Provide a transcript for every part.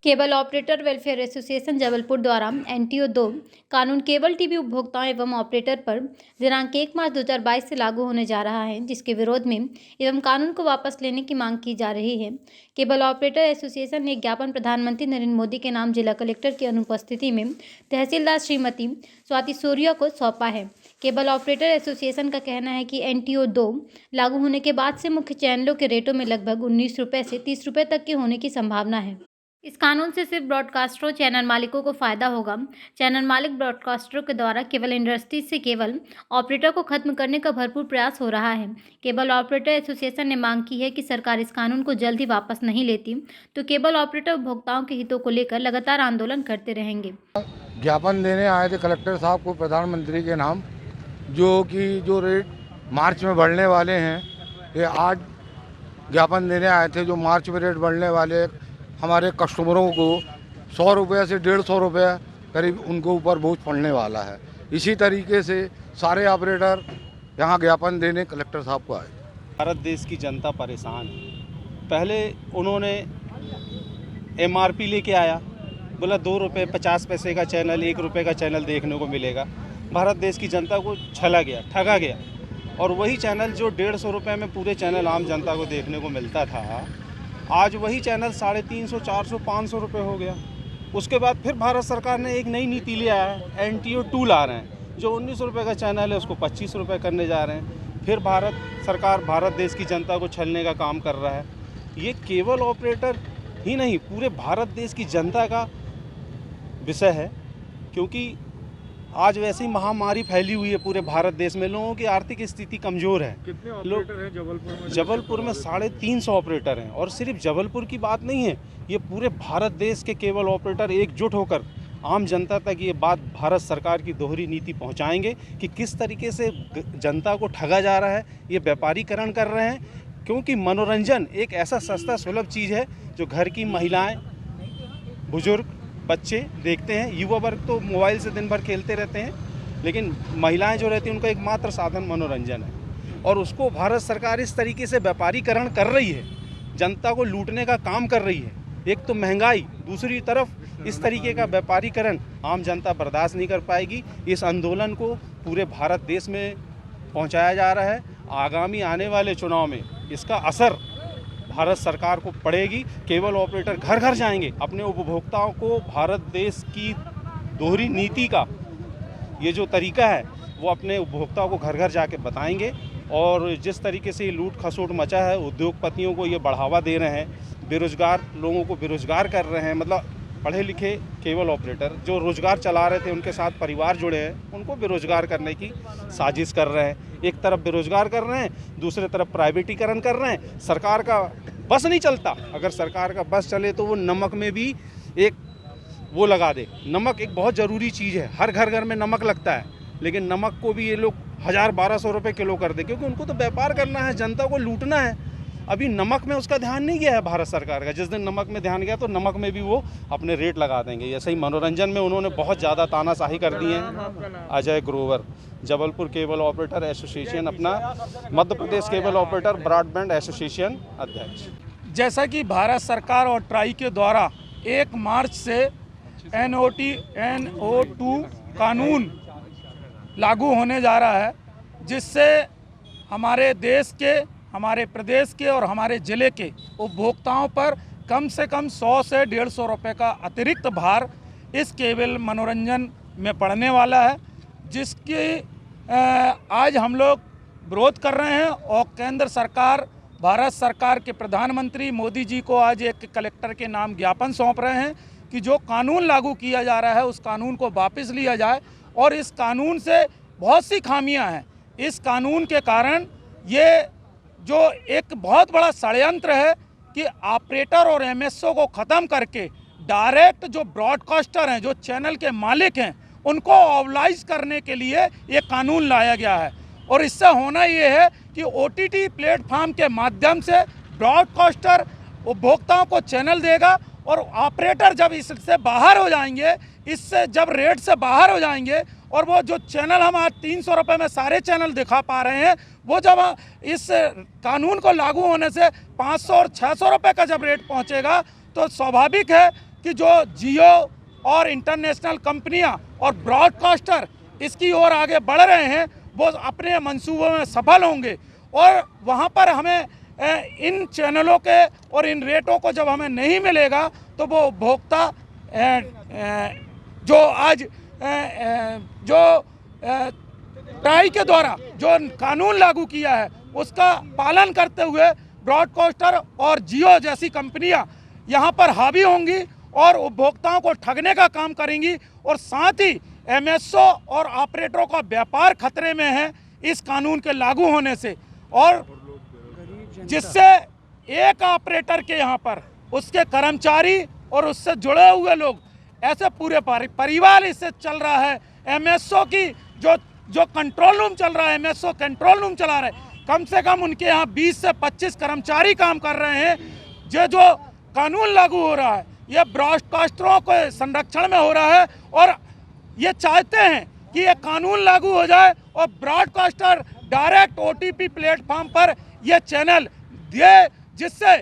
Cable operator welfare association Jabalpur द्वारा NTO 2 कानून cable TV उपभोक्ताओं एवं ऑपरेटर पर दिनांक 1 मार्च 2022 से लागू होने जा रहा है, जिसके विरोध में एवं कानून को वापस लेने की मांग की जा रही है। केबल ऑपरेटर एसोसिएशन ने एक ज्ञापन प्रधानमंत्री नरेंद्र मोदी के नाम जिला कलेक्टर की अनुपस्थिति में तहसीलदार श्रीमती स्वाति सूर्या को सौंपा है। केबल ऑपरेटर एसोसिएशन का कहना है कि NTO 2 लागू होने के बाद से मुख्य चैनलों के रेटों में लगभग 19 रुपये से 30 रुपये तक के होने की संभावना है। इस कानून से सिर्फ ब्रॉडकास्टरों चैनल मालिकों को फायदा होगा। चैनल मालिक ब्रॉडकास्टरों के द्वारा केबल इंडस्ट्री से केबल ऑपरेटर को खत्म करने का भरपूर प्रयास हो रहा है। केबल ऑपरेटर एसोसिएशन ने मांग की है कि सरकार इस कानून को जल्द ही वापस नहीं लेती तो केबल ऑपरेटर उपभोक्ताओं के हितों को लेकर लगातार आंदोलन करते रहेंगे। ज्ञापन देने आए थे कलेक्टर साहब को प्रधानमंत्री के नाम, जो रेट मार्च में बढ़ने वाले हैं, ये आज ज्ञापन देने आए थे। जो मार्च में रेट बढ़ने वाले हमारे कस्टमरों को 100 रुपये से 150 रुपये करीब उनको ऊपर बोझ पड़ने वाला है। इसी तरीके से सारे ऑपरेटर यहाँ ज्ञापन देने कलेक्टर साहब को आए। भारत देश की जनता परेशान है। पहले उन्होंने MRP लेके आया, बोला 2 रुपये 50 पैसे का चैनल, 1 रुपये का चैनल देखने को मिलेगा। भारत देश की जनता को छला गया, ठगा गया। और वही चैनल जो 150 रुपये में पूरे चैनल आम जनता को देखने को मिलता था, आज वही चैनल 350, 400, 500 रुपये हो गया। उसके बाद फिर भारत सरकार ने एक नई नीति लिया है, NTO 2 ला रहे हैं, जो 19 रुपये का चैनल है उसको 25 रुपये करने जा रहे हैं। फिर भारत सरकार भारत देश की जनता को छलने का काम कर रहा है। ये केवल ऑपरेटर ही नहीं, पूरे भारत देश की जनता का विषय है, क्योंकि आज वैसी महामारी फैली हुई है पूरे भारत देश में। लोगों की आर्थिक स्थिति कमज़ोर है। कितने ऑपरेटर हैं जबलपुर में? जबलपुर में 350 ऑपरेटर हैं। और सिर्फ जबलपुर की बात नहीं है, ये पूरे भारत देश के केबल ऑपरेटर एकजुट होकर आम जनता तक ये बात भारत सरकार की दोहरी नीति पहुंचाएंगे कि किस तरीके से जनता को ठगा जा रहा है, ये व्यापारीकरण कर रहे हैं। क्योंकि मनोरंजन एक ऐसा सस्ता सुलभ चीज़ है जो घर की महिलाएँ, बुजुर्ग, बच्चे देखते हैं। युवा वर्ग तो मोबाइल से दिन भर खेलते रहते हैं, लेकिन महिलाएं जो रहती हैं उनका एकमात्र साधन मनोरंजन है। और उसको भारत सरकार इस तरीके से व्यापारीकरण कर रही है, जनता को लूटने का काम कर रही है। एक तो महंगाई, दूसरी तरफ इस तरीके का व्यापारीकरण आम जनता बर्दाश्त नहीं कर पाएगी। इस आंदोलन को पूरे भारत देश में पहुँचाया जा रहा है। आगामी आने वाले चुनाव में इसका असर भारत सरकार को पड़ेगी। केबल ऑपरेटर घर घर जाएंगे, अपने उपभोक्ताओं को भारत देश की दोहरी नीति का ये जो तरीका है वो अपने उपभोक्ताओं को घर घर जाके बताएंगे। और जिस तरीके से ये लूट खसोट मचा है, उद्योगपतियों को ये बढ़ावा दे रहे हैं, बेरोजगार लोगों को बेरोजगार कर रहे हैं। मतलब पढ़े लिखे केबल ऑपरेटर जो रोजगार चला रहे थे, उनके साथ परिवार जुड़े हैं, उनको बेरोजगार करने की साजिश कर रहे हैं। एक तरफ बेरोजगार कर रहे हैं, दूसरे तरफ प्राइवेटीकरण कर रहे हैं। सरकार का बस नहीं चलता। अगर सरकार का बस चले तो वो नमक में भी एक वो लगा दे। नमक एक बहुत ज़रूरी चीज़ है, हर घर घर में नमक लगता है, लेकिन नमक को भी ये लोग 1000-1200 रुपये किलो कर दे, क्योंकि उनको तो व्यापार करना है, जनता को लूटना है। अभी नमक में उसका ध्यान नहीं गया है भारत सरकार का। जिस दिन नमक में ध्यान गया तो नमक में भी वो अपने रेट लगा देंगे। ऐसे ही मनोरंजन में उन्होंने बहुत ज़्यादा तानाशाही कर दी है। Ajay Grover, Jabalpur cable operator association, अपना Madhya Pradesh cable operator broadband association अध्यक्ष। जैसा कि भारत सरकार और ट्राई के द्वारा 1 मार्च से NO 2 कानून लागू होने जा रहा है, जिससे हमारे देश के, हमारे प्रदेश के और हमारे ज़िले के उपभोक्ताओं पर कम से कम 100 से 150 रुपये का अतिरिक्त भार इस केबल मनोरंजन में पड़ने वाला है, जिसकी आज हम लोग विरोध कर रहे हैं। और केंद्र सरकार, भारत सरकार के प्रधानमंत्री मोदी जी को आज एक कलेक्टर के नाम ज्ञापन सौंप रहे हैं कि जो कानून लागू किया जा रहा है उस कानून को वापस लिया जाए। और इस कानून से बहुत सी खामियां हैं। इस कानून के कारण ये जो एक बहुत बड़ा षड्यंत्र है कि ऑपरेटर और MSO को ख़त्म करके डायरेक्ट जो ब्रॉडकास्टर हैं, जो चैनल के मालिक हैं, उनको ऑबलाइज करने के लिए ये कानून लाया गया है। और इससे होना ये है कि OTT प्लेटफॉर्म के माध्यम से ब्रॉडकास्टर उपभोक्ताओं को चैनल देगा और ऑपरेटर जब इससे बाहर हो जाएंगे, इससे जब रेट से बाहर हो जाएंगे, और वो जो चैनल हम आज 300 रुपये में सारे चैनल दिखा पा रहे हैं, वो जब इस कानून को लागू होने से 500 और 600 रुपये का जब रेट पहुंचेगा, तो स्वाभाविक है कि जो जियो और इंटरनेशनल कंपनियां और ब्रॉडकास्टर इसकी ओर आगे बढ़ रहे हैं, वो अपने मंसूबों में सफल होंगे। और वहाँ पर हमें इन चैनलों के और इन रेटों को जब हमें नहीं मिलेगा, तो वो उपभोक्ता जो आज जो ट्राई के द्वारा जो कानून लागू किया है, उसका पालन करते हुए ब्रॉडकास्टर और जियो जैसी कंपनियां यहाँ पर हावी होंगी और उपभोक्ताओं को ठगने का काम करेंगी। और साथ ही एमएसओ और ऑपरेटरों का व्यापार खतरे में है इस कानून के लागू होने से, और जिससे एक ऑपरेटर के यहाँ पर उसके कर्मचारी और उससे जुड़े हुए लोग, ऐसे पूरे परिवार इससे चल रहा है। एमएसओ की जो कंट्रोल रूम चल रहा है, एमएसओ कंट्रोल रूम चला रहे, कम से कम उनके यहाँ 20 से 25 कर्मचारी काम कर रहे हैं। जो कानून लागू हो रहा है, ये ब्रॉडकास्टरों के संरक्षण में हो रहा है, और ये चाहते हैं कि ये कानून लागू हो जाए और ब्रॉडकास्टर डायरेक्ट ओटीपी प्लेटफॉर्म पर ये चैनल दे, जिससे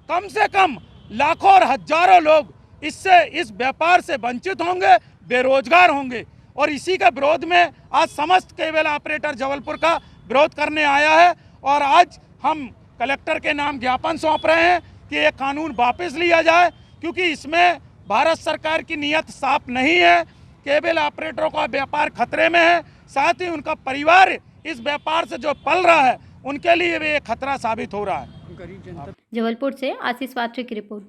कम से कम लाखों और हजारों लोग इससे इस व्यापार से वंचित होंगे, बेरोजगार होंगे। और इसी के विरोध में आज समस्त केबल ऑपरेटर जबलपुर का विरोध करने आया है, और आज हम कलेक्टर के नाम ज्ञापन सौंप रहे हैं कि ये कानून वापस लिया जाए, क्योंकि इसमें भारत सरकार की नीयत साफ नहीं है। केबल ऑपरेटरों का व्यापार खतरे में है, साथ ही उनका परिवार इस व्यापार से जो पल रहा है, उनके लिए भी ये खतरा साबित हो रहा है। जबलपुर से आशीष वात्री की रिपोर्ट।